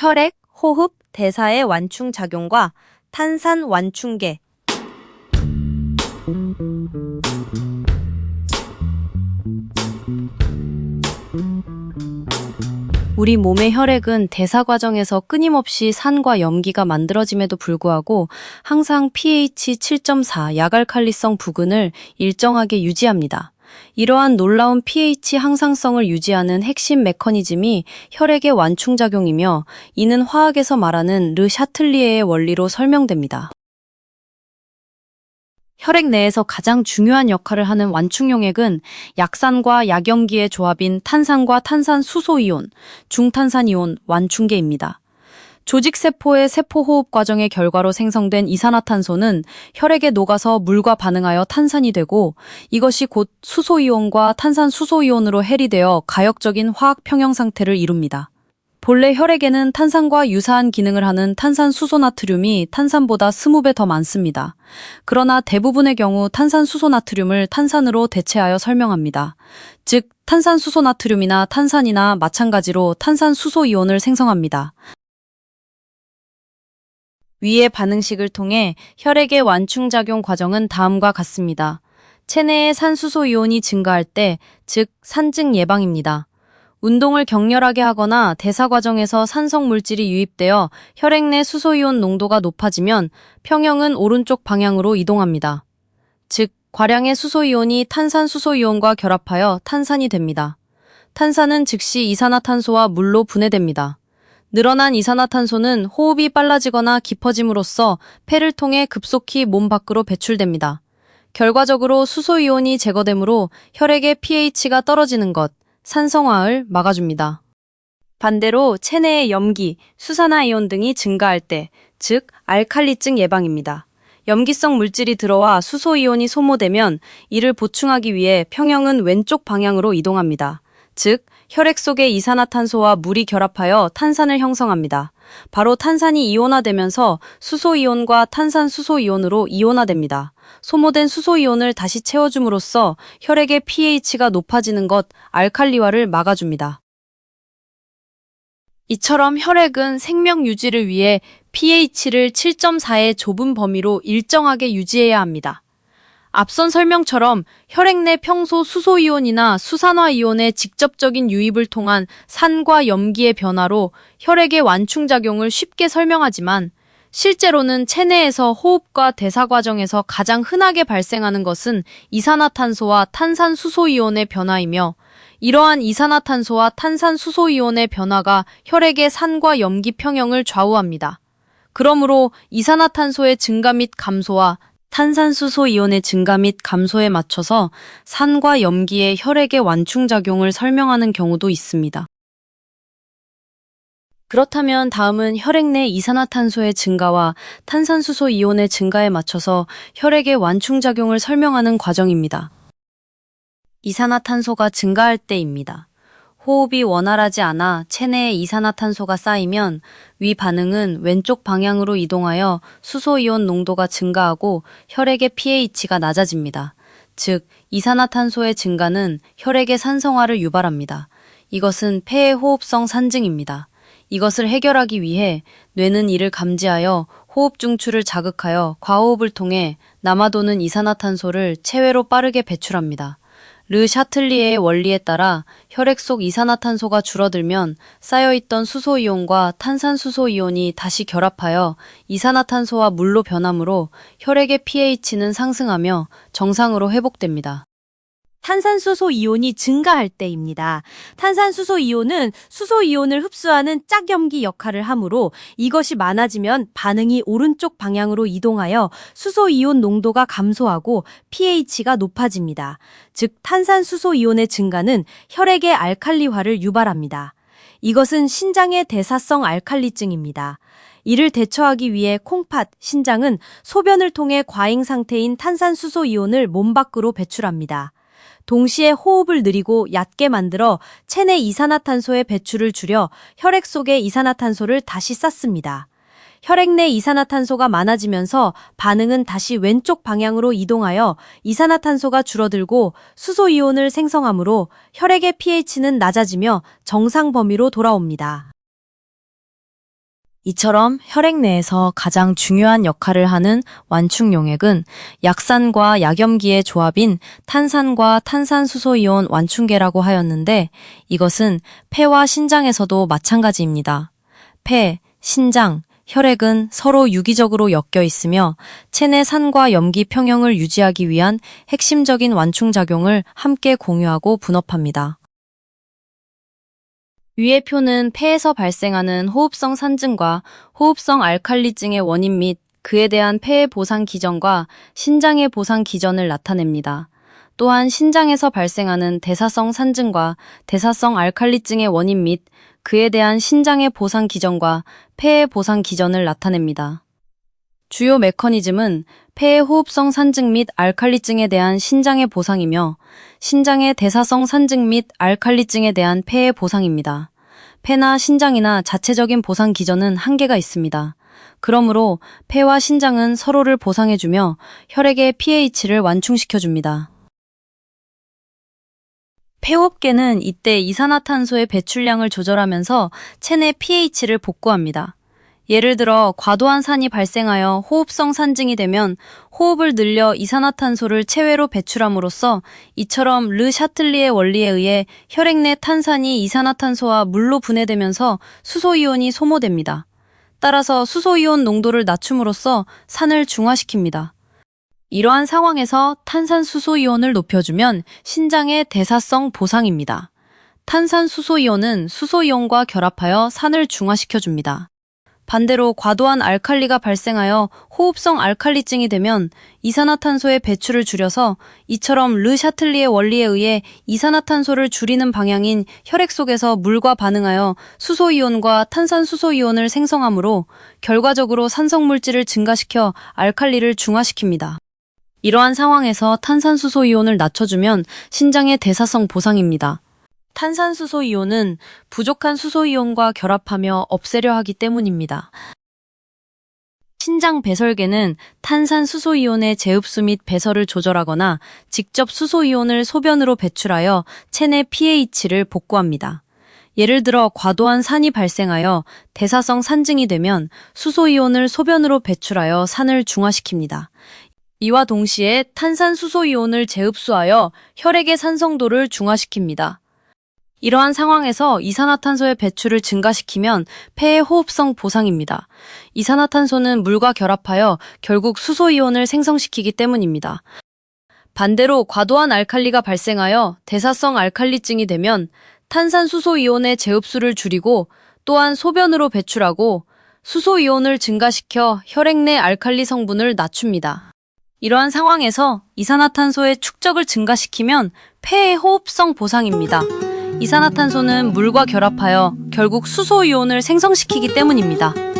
혈액, 호흡, 대사의 완충작용과 탄산 완충계. 우리 몸의 혈액은 대사 과정에서 끊임없이 산과 염기가 만들어짐에도 불구하고 항상 pH 7.4 약알칼리성 부근을 일정하게 유지합니다. 이러한 놀라운 pH 항상성을 유지하는 핵심 메커니즘이 혈액의 완충작용이며, 이는 화학에서 말하는 르 샤틀리에의 원리로 설명됩니다. 혈액 내에서 가장 중요한 역할을 하는 완충용액은 약산과 약염기의 조합인 탄산과 탄산수소이온, 중탄산이온 완충계입니다. 조직세포의 세포호흡 과정의 결과로 생성된 이산화탄소는 혈액에 녹아서 물과 반응하여 탄산이 되고, 이것이 곧 수소이온과 탄산수소이온으로 해리되어 가역적인 화학 평형 상태를 이룹니다. 본래 혈액에는 탄산과 유사한 기능을 하는 탄산수소나트륨이 탄산보다 20배 더 많습니다. 그러나 대부분의 경우 탄산수소나트륨을 탄산으로 대체하여 설명합니다. 즉, 탄산수소나트륨이나 탄산이나 마찬가지로 탄산수소이온을 생성합니다. 위의 반응식을 통해 혈액의 완충작용 과정은 다음과 같습니다. 체내의 산수소이온이 증가할 때, 즉 산증 예방입니다. 운동을 격렬하게 하거나 대사 과정에서 산성 물질이 유입되어 혈액 내 수소이온 농도가 높아지면 평형은 오른쪽 방향으로 이동합니다. 즉, 과량의 수소이온이 탄산수소이온과 결합하여 탄산이 됩니다. 탄산은 즉시 이산화탄소와 물로 분해됩니다. 늘어난 이산화탄소는 호흡이 빨라지거나 깊어짐으로써 폐를 통해 급속히 몸 밖으로 배출됩니다. 결과적으로 수소이온이 제거되므로 혈액의 pH가 떨어지는 것, 산성화를 막아줍니다. 반대로 체내의 염기, 수산화이온 등이 증가할 때, 즉 알칼리증 예방입니다. 염기성 물질이 들어와 수소이온이 소모되면 이를 보충하기 위해 평형은 왼쪽 방향으로 이동합니다. 즉, 혈액 속에 이산화탄소와 물이 결합하여 탄산을 형성합니다. 바로 탄산이 이온화되면서 수소이온과 탄산수소이온으로 이온화됩니다. 소모된 수소이온을 다시 채워줌으로써 혈액의 pH가 높아지는 것, 알칼리화를 막아줍니다. 이처럼 혈액은 생명 유지를 위해 pH를 7.4의 좁은 범위로 일정하게 유지해야 합니다. 앞선 설명처럼 혈액 내 평소 수소이온이나 수산화이온의 직접적인 유입을 통한 산과 염기의 변화로 혈액의 완충작용을 쉽게 설명하지만, 실제로는 체내에서 호흡과 대사 과정에서 가장 흔하게 발생하는 것은 이산화탄소와 탄산수소이온의 변화이며, 이러한 이산화탄소와 탄산수소이온의 변화가 혈액의 산과 염기 평형을 좌우합니다. 그러므로 이산화탄소의 증가 및 감소와 탄산수소이온의 증가 및 감소에 맞춰서 산과 염기의 혈액의 완충작용을 설명하는 경우도 있습니다. 그렇다면 다음은 혈액 내 이산화탄소의 증가와 탄산수소이온의 증가에 맞춰서 혈액의 완충작용을 설명하는 과정입니다. 이산화탄소가 증가할 때입니다. 호흡이 원활하지 않아 체내에 이산화탄소가 쌓이면 위 반응은 왼쪽 방향으로 이동하여 수소이온 농도가 증가하고 혈액의 pH가 낮아집니다. 즉, 이산화탄소의 증가는 혈액의 산성화를 유발합니다. 이것은 폐의 호흡성 산증입니다. 이것을 해결하기 위해 뇌는 이를 감지하여 호흡 중추를 자극하여 과호흡을 통해 남아도는 이산화탄소를 체외로 빠르게 배출합니다. 르 샤틀리에의 원리에 따라 혈액 속 이산화탄소가 줄어들면 쌓여있던 수소이온과 탄산수소이온이 다시 결합하여 이산화탄소와 물로 변하므로 혈액의 pH는 상승하며 정상으로 회복됩니다. 탄산수소이온이 증가할 때입니다. 탄산수소이온은 수소이온을 흡수하는 짝염기 역할을 하므로 이것이 많아지면 반응이 오른쪽 방향으로 이동하여 수소이온 농도가 감소하고 pH가 높아집니다. 즉, 탄산수소이온의 증가는 혈액의 알칼리화를 유발합니다. 이것은 신장의 대사성 알칼리증입니다. 이를 대처하기 위해 콩팥, 신장은 소변을 통해 과잉 상태인 탄산수소이온을 몸 밖으로 배출합니다. 동시에 호흡을 느리고 얕게 만들어 체내 이산화탄소의 배출을 줄여 혈액 속에 이산화탄소를 다시 쌓습니다. 혈액 내 이산화탄소가 많아지면서 반응은 다시 왼쪽 방향으로 이동하여 이산화탄소가 줄어들고 수소이온을 생성하므로 혈액의 pH는 낮아지며 정상 범위로 돌아옵니다. 이처럼 혈액 내에서 가장 중요한 역할을 하는 완충용액은 약산과 약염기의 조합인 탄산과 탄산수소이온 완충계라고 하였는데 이것은 폐와 신장에서도 마찬가지입니다. 폐, 신장, 혈액은 서로 유기적으로 엮여 있으며 체내 산과 염기 평형을 유지하기 위한 핵심적인 완충작용을 함께 공유하고 분업합니다. 위의 표는 폐에서 발생하는 호흡성 산증과 호흡성 알칼리증의 원인 및 그에 대한 폐의 보상 기전과 신장의 보상 기전을 나타냅니다. 또한 신장에서 발생하는 대사성 산증과 대사성 알칼리증의 원인 및 그에 대한 신장의 보상 기전과 폐의 보상 기전을 나타냅니다. 주요 메커니즘은 폐의 호흡성 산증 및 알칼리증에 대한 신장의 보상이며 신장의 대사성 산증 및 알칼리증에 대한 폐의 보상입니다. 폐나 신장이나 자체적인 보상 기전은 한계가 있습니다. 그러므로 폐와 신장은 서로를 보상해주며 혈액의 pH를 완충시켜줍니다. 폐호흡계는 이때 이산화탄소의 배출량을 조절하면서 체내 pH를 복구합니다. 예를 들어 과도한 산이 발생하여 호흡성 산증이 되면 호흡을 늘려 이산화탄소를 체외로 배출함으로써 이처럼 르 샤틀리의 원리에 의해 혈액 내 탄산이 이산화탄소와 물로 분해되면서 수소이온이 소모됩니다. 따라서 수소이온 농도를 낮춤으로써 산을 중화시킵니다. 이러한 상황에서 탄산수소이온을 높여주면 신장의 대사성 보상입니다. 탄산수소이온은 수소이온과 결합하여 산을 중화시켜줍니다. 반대로 과도한 알칼리가 발생하여 호흡성 알칼리증이 되면 이산화탄소의 배출을 줄여서 이처럼 르 샤틀리의 원리에 의해 이산화탄소를 줄이는 방향인 혈액 속에서 물과 반응하여 수소이온과 탄산수소이온을 생성하므로 결과적으로 산성물질을 증가시켜 알칼리를 중화시킵니다. 이러한 상황에서 탄산수소이온을 낮춰주면 신장의 대사성 보상입니다. 탄산수소이온은 부족한 수소이온과 결합하며 없애려 하기 때문입니다. 신장 배설계는 탄산수소이온의 재흡수 및 배설을 조절하거나 직접 수소이온을 소변으로 배출하여 체내 pH를 복구합니다. 예를 들어 과도한 산이 발생하여 대사성 산증이 되면 수소이온을 소변으로 배출하여 산을 중화시킵니다. 이와 동시에 탄산수소이온을 재흡수하여 혈액의 산성도를 중화시킵니다. 이러한 상황에서 이산화탄소의 배출을 증가시키면 폐의 호흡성 보상입니다. 이산화탄소는 물과 결합하여 결국 수소이온을 생성시키기 때문입니다. 반대로 과도한 알칼리가 발생하여 대사성 알칼리증이 되면 탄산수소이온의 재흡수를 줄이고 또한 소변으로 배출하고 수소이온을 증가시켜 혈액 내 알칼리 성분을 낮춥니다. 이러한 상황에서 이산화탄소의 축적을 증가시키면 폐의 호흡성 보상입니다. 이산화탄소는 물과 결합하여 결국 수소이온을 생성시키기 때문입니다.